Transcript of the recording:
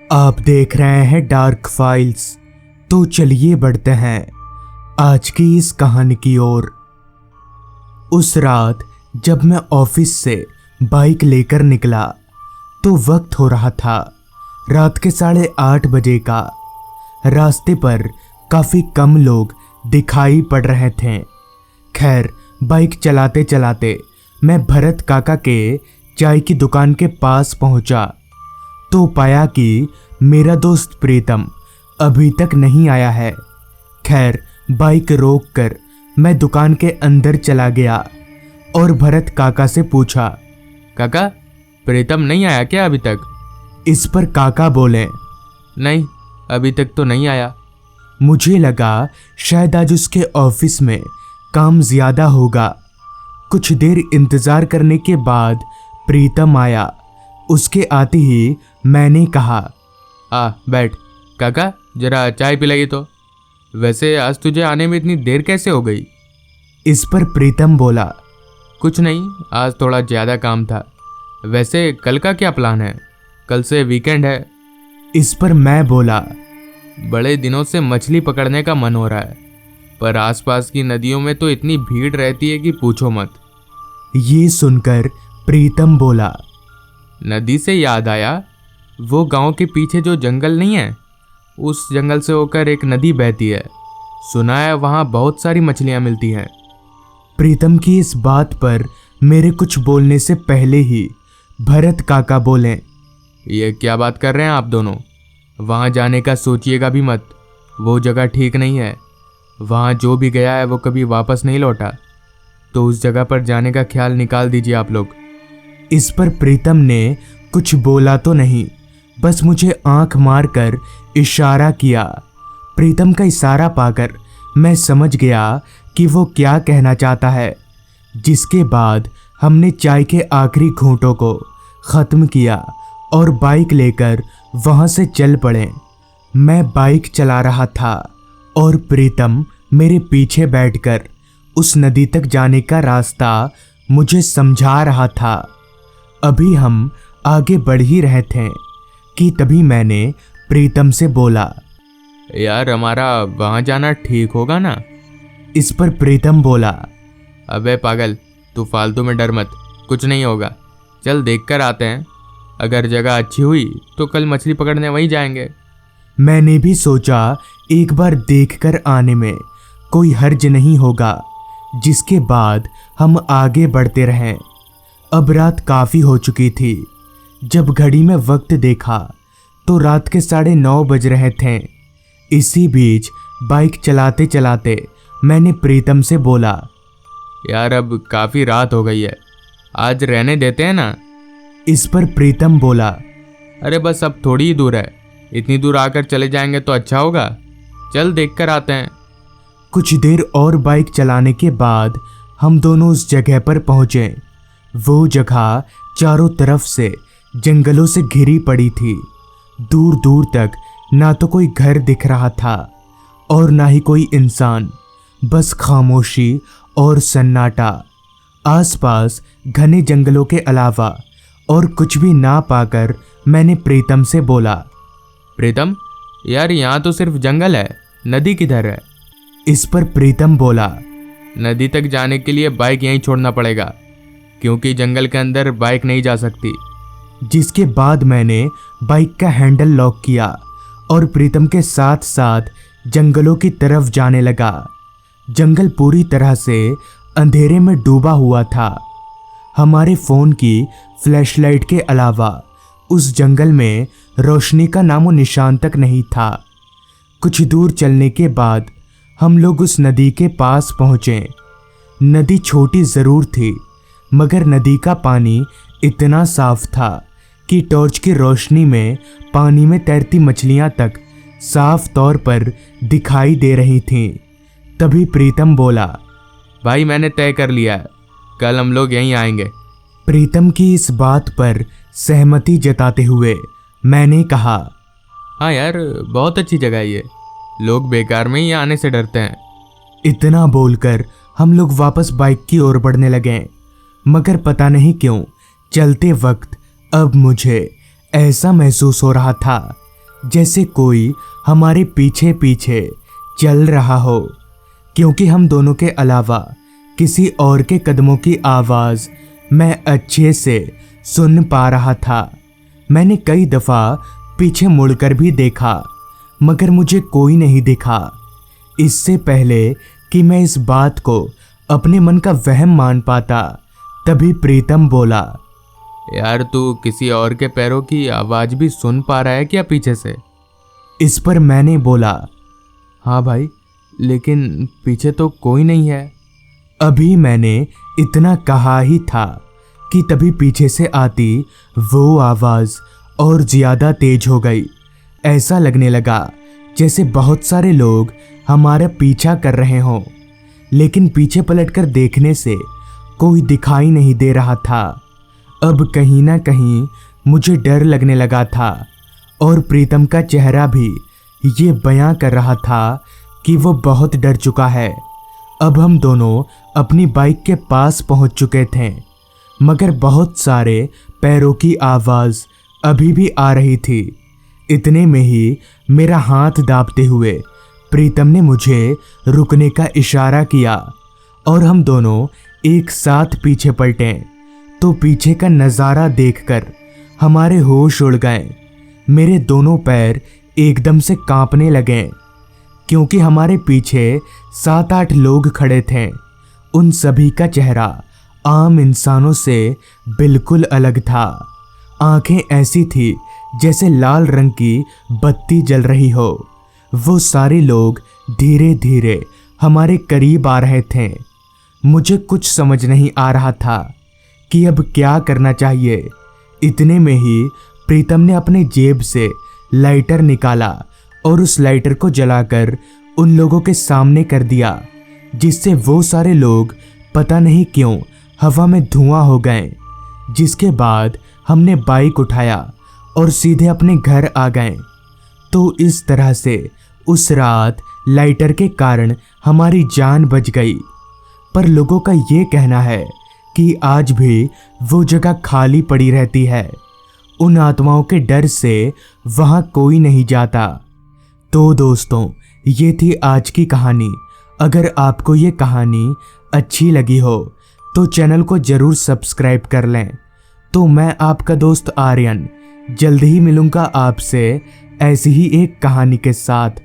आप देख रहे हैं डार्क फाइल्स। तो चलिए बढ़ते हैं आज की इस कहानी की ओर। उस रात जब मैं ऑफिस से बाइक लेकर निकला तो वक्त हो रहा था रात के 8:30 बजे का। रास्ते पर काफी कम लोग दिखाई पड़ रहे थे। खैर, बाइक चलाते चलाते मैं भरत काका के चाय की दुकान के पास पहुंचा तो पाया कि मेरा दोस्त प्रीतम अभी तक नहीं आया है। खैर, बाइक रोककर मैं दुकान के अंदर चला गया और भरत काका से पूछा, काका, प्रीतम नहीं आया क्या अभी तक? इस पर काका बोले, नहीं, अभी तक तो नहीं आया। मुझे लगा शायद आज उसके ऑफिस में काम ज्यादा होगा। कुछ देर इंतजार करने के बाद प्रीतम आया। उसके आते ही मैंने कहा, बैठ। काका, जरा चाय पिलाइए तो। वैसे आज तुझे आने में इतनी देर कैसे हो गई? इस पर प्रीतम बोला, कुछ नहीं, आज थोड़ा ज़्यादा काम था। वैसे कल का क्या प्लान है? कल से वीकेंड है। इस पर मैं बोला, बड़े दिनों से मछली पकड़ने का मन हो रहा है, पर आसपास की नदियों में तो इतनी भीड़ रहती है कि पूछो मत। ये सुनकर प्रीतम बोला, नदी से याद आया, वो गांव के पीछे जो जंगल नहीं है, उस जंगल से होकर एक नदी बहती है। सुना है वहाँ बहुत सारी मछलियाँ मिलती हैं। प्रीतम की इस बात पर मेरे कुछ बोलने से पहले ही भरत काका बोले, ये क्या बात कर रहे हैं आप दोनों? वहाँ जाने का सोचिएगा भी मत, वो जगह ठीक नहीं है। वहाँ जो भी गया है वो कभी वापस नहीं लौटा, तो उस जगह पर जाने का ख्याल निकाल दीजिए आप लोग। इस पर प्रीतम ने कुछ बोला तो नहीं, बस मुझे आंख मारकर इशारा किया। प्रीतम का इशारा पाकर मैं समझ गया कि वो क्या कहना चाहता है। जिसके बाद हमने चाय के आखिरी घूंटों को ख़त्म किया और बाइक लेकर वहाँ से चल पड़े। मैं बाइक चला रहा था और प्रीतम मेरे पीछे बैठकर उस नदी तक जाने का रास्ता मुझे समझा रहा था। अभी हम आगे बढ़ ही रहे थे कि तभी मैंने प्रीतम से बोला, यार, हमारा वहाँ जाना ठीक होगा ना? इस पर प्रीतम बोला, अबे पागल, तू फालतू में डर मत, कुछ नहीं होगा। चल देख कर आते हैं, अगर जगह अच्छी हुई तो कल मछली पकड़ने वहीं जाएंगे। मैंने भी सोचा एक बार देखकर आने में कोई हर्ज नहीं होगा। जिसके बाद हम आगे बढ़ते रहें। अब रात काफ़ी हो चुकी थी। जब घड़ी में वक्त देखा तो रात के 9:30 बज रहे थे। इसी बीच बाइक चलाते चलाते मैंने प्रीतम से बोला, यार, अब काफ़ी रात हो गई है, आज रहने देते हैं ना? इस पर प्रीतम बोला, अरे बस अब थोड़ी ही दूर है, इतनी दूर आकर चले जाएंगे तो अच्छा होगा। चल देख कर आते हैं। कुछ देर और बाइक चलाने के बाद हम दोनों उस जगह पर पहुंचे। वो जगह चारों तरफ से जंगलों से घिरी पड़ी थी। दूर दूर तक ना तो कोई घर दिख रहा था और ना ही कोई इंसान, बस खामोशी और सन्नाटा। आसपास घने जंगलों के अलावा और कुछ भी ना पाकर मैंने प्रीतम से बोला, प्रीतम, यार यहाँ तो सिर्फ जंगल है, नदी किधर है? इस पर प्रीतम बोला, नदी तक जाने के लिए बाइक यहीं छोड़ना पड़ेगा, क्योंकि जंगल के अंदर बाइक नहीं जा सकती। जिसके बाद मैंने बाइक का हैंडल लॉक किया और प्रीतम के साथ साथ जंगलों की तरफ जाने लगा। जंगल पूरी तरह से अंधेरे में डूबा हुआ था। हमारे फ़ोन की फ्लैशलाइट के अलावा उस जंगल में रोशनी का नामो निशान तक नहीं था। कुछ दूर चलने के बाद हम लोग उस नदी के पास पहुँचे। नदी छोटी ज़रूर थी, मगर नदी का पानी इतना साफ था कि टॉर्च की रोशनी में पानी में तैरती मछलियां तक साफ तौर पर दिखाई दे रही थीं। तभी प्रीतम बोला, भाई, मैंने तय कर लिया है, कल हम लोग यहीं आएंगे। प्रीतम की इस बात पर सहमति जताते हुए मैंने कहा, हाँ यार, बहुत अच्छी जगह है ये, लोग बेकार में ही आने से डरते हैं। इतना बोलकर हम लोग वापस बाइक की ओर बढ़ने लगे। मगर पता नहीं क्यों चलते वक्त अब मुझे ऐसा महसूस हो रहा था जैसे कोई हमारे पीछे पीछे चल रहा हो, क्योंकि हम दोनों के अलावा किसी और के कदमों की आवाज़ मैं अच्छे से सुन पा रहा था। मैंने कई दफ़ा पीछे मुड़कर भी देखा, मगर मुझे कोई नहीं दिखा। इससे पहले कि मैं इस बात को अपने मन का वहम मान पाता, तभी प्रीतम बोला, यार तू किसी और के पैरों की आवाज़ भी सुन पा रहा है क्या पीछे से? इस पर मैंने बोला, हाँ भाई, लेकिन पीछे तो कोई नहीं है। अभी मैंने इतना कहा ही था कि तभी पीछे से आती वो आवाज़ और ज़्यादा तेज हो गई। ऐसा लगने लगा जैसे बहुत सारे लोग हमारा पीछा कर रहे हों, लेकिन पीछे पलटकर देखने से कोई दिखाई नहीं दे रहा था। अब कहीं ना कहीं मुझे डर लगने लगा था, और प्रीतम का चेहरा भी ये बयां कर रहा था कि वो बहुत डर चुका है। अब हम दोनों अपनी बाइक के पास पहुंच चुके थे, मगर बहुत सारे पैरों की आवाज़ अभी भी आ रही थी। इतने में ही मेरा हाथ दाबते हुए प्रीतम ने मुझे रुकने का इशारा किया, और हम दोनों एक साथ पीछे पलटे तो पीछे का नज़ारा देखकर हमारे होश उड़ गए। मेरे दोनों पैर एकदम से कांपने लगे, क्योंकि हमारे पीछे 7-8 लोग खड़े थे। उन सभी का चेहरा आम इंसानों से बिल्कुल अलग था। आंखें ऐसी थी जैसे लाल रंग की बत्ती जल रही हो। वो सारे लोग धीरे धीरे हमारे करीब आ रहे थे। मुझे कुछ समझ नहीं आ रहा था कि अब क्या करना चाहिए। इतने में ही प्रीतम ने अपने जेब से लाइटर निकाला और उस लाइटर को जलाकर उन लोगों के सामने कर दिया, जिससे वो सारे लोग पता नहीं क्यों हवा में धुआं हो गए। जिसके बाद हमने बाइक उठाया और सीधे अपने घर आ गए। तो इस तरह से उस रात लाइटर के कारण हमारी जान बच गई। पर लोगों का ये कहना है कि आज भी वो जगह खाली पड़ी रहती है। उन आत्माओं के डर से वहाँ कोई नहीं जाता। तो दोस्तों, ये थी आज की कहानी। अगर आपको ये कहानी अच्छी लगी हो तो चैनल को ज़रूर सब्सक्राइब कर लें। तो मैं आपका दोस्त आर्यन जल्द ही मिलूँगा आपसे ऐसी ही एक कहानी के साथ।